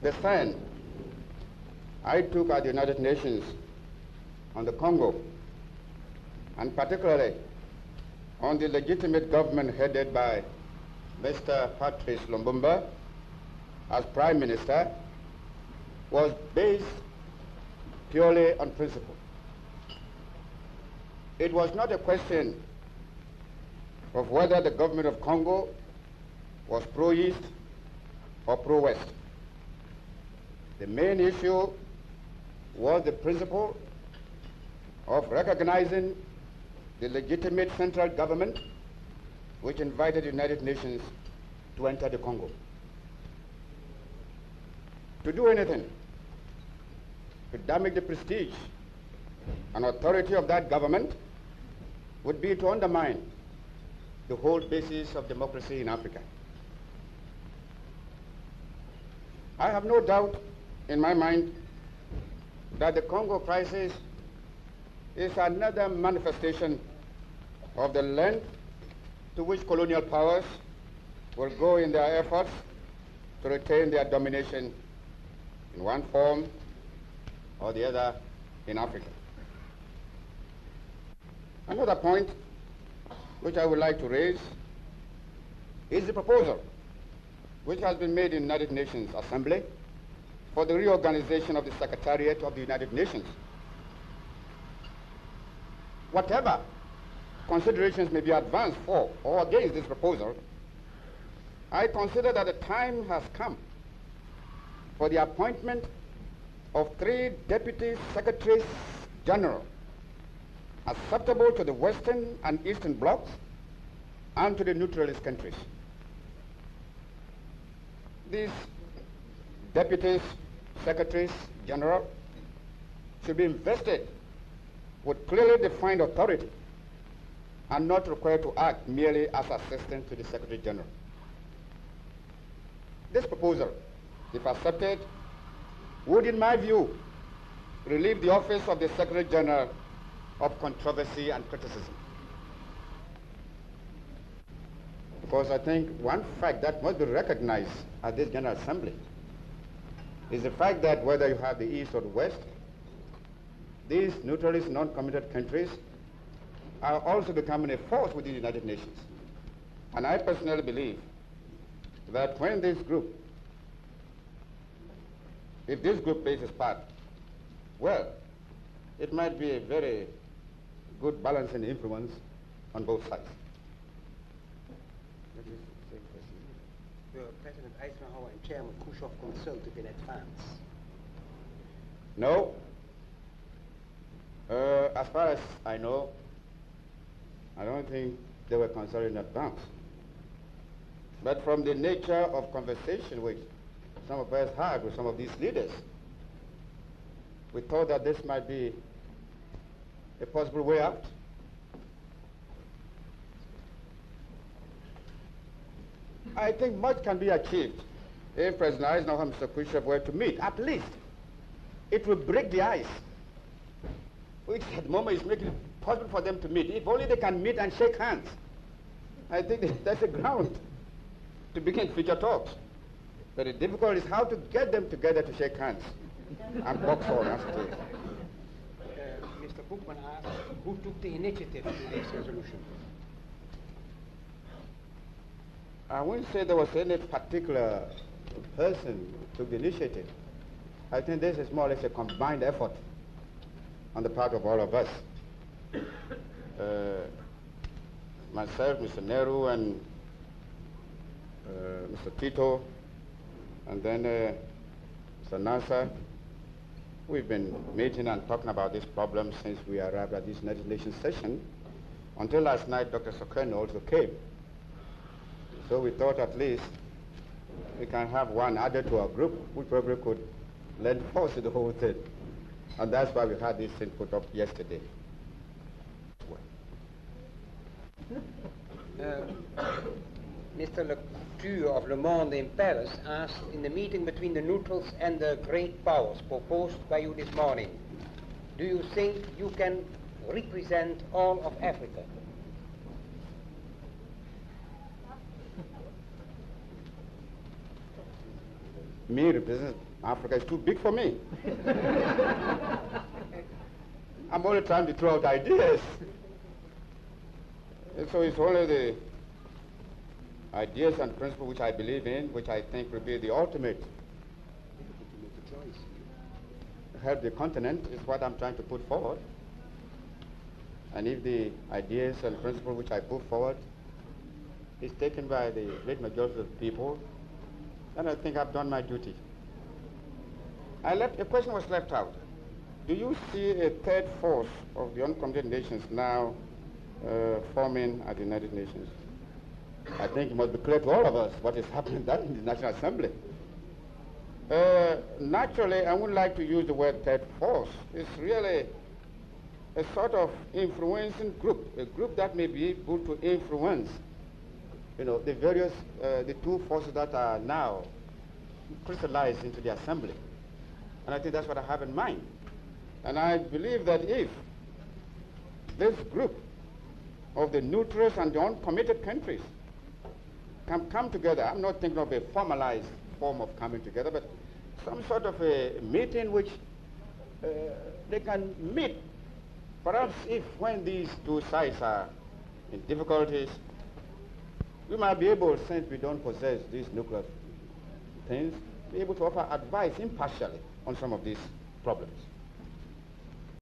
the stand I took at the United Nations on the Congo, and particularly on the legitimate government headed by Mr. Patrice Lumumba as Prime Minister, was based purely on principle. It was not a question of whether the government of Congo was pro-East or pro-West. The main issue was the principle of recognizing the legitimate central government which invited the United Nations to enter the Congo. To do anything to damage the prestige and authority of that government would be to undermine the whole basis of democracy in Africa. I have no doubt in my mind that the Congo crisis is another manifestation of the length to which colonial powers will go in their efforts to retain their domination in one form or the other in Africa. Another point which I would like to raise is the proposal which has been made in the United Nations Assembly for the reorganization of the Secretariat of the United Nations. Whatever considerations may be advanced for or against this proposal, I consider that the time has come for the appointment of 3 Deputy Secretaries General acceptable to the Western and Eastern blocs and to the neutralist countries. These Deputy Secretaries General should be invested with clearly defined authority and not required to act merely as assistant to the Secretary General. This proposal, if accepted, would, in my view, relieve the office of the Secretary General of controversy and criticism. Because I think one fact that must be recognized at this General Assembly is the fact that whether you have the East or the West, these neutralist, non-committed countries are also becoming a force within the United Nations. And I personally believe that when this group, if this group plays its part, well, it might be a very good balancing influence on both sides. President Eisenhower and Chairman Khrushchev consulted in advance? No. As far as I know, I don't think they were consulted in advance. But from the nature of conversation which some of us had with some of these leaders, we thought that this might be a possible way out. I think much can be achieved if President Eisenhower and Mr. Khrushchev were to meet. At least it will break the ice, which at the moment is making it possible for them to meet. If only they can meet and shake hands, I think that's a ground to begin future talks. But the difficulty is how to get them together to shake hands and box on after it. Mr. Boekman asked, who took the initiative to this resolution? I wouldn't say there was any particular person who took the initiative. I think this is more or less a combined effort on the part of all of us. Myself, Mr. Nehru, and Mr. Tito, and then Mr. Nasser. We've been meeting and talking about this problem since we arrived at this United Nations session. Until last night, Dr. Sékou also came. So we thought at least we can have one added to our group, which probably could lend force to the whole thing. And that's why we had this thing put up yesterday. Mr. Lecture of Le Monde in Paris asked, in the meeting between the neutrals and the great powers proposed by you this morning, do you think you can represent all of Africa? me representing Africa is too big for me. I'm only trying to throw out ideas. And so it's only the ideas and principles which I believe in, which I think will be the ultimate help the continent, is what I'm trying to put forward. And if the ideas and principles which I put forward is taken by the great majority of people, then I think I've done my duty. A question was left out. Do you see a third force of the uncommitted nations now forming at the United Nations? I think it must be clear to all of us what is happening that in the National Assembly. Naturally, I wouldn't like to use the word third force. It's really a sort of influencing group, a group that may be able to influence, the various, the two forces that are now crystallized into the assembly. And I think that's what I have in mind. And I believe that if this group of the neutrals and the uncommitted countries can come together, I'm not thinking of a formalized form of coming together, but some sort of a meeting which they can meet. Perhaps when these two sides are in difficulties, we might be able, since we don't possess these nuclear things, be able to offer advice impartially on some of these problems.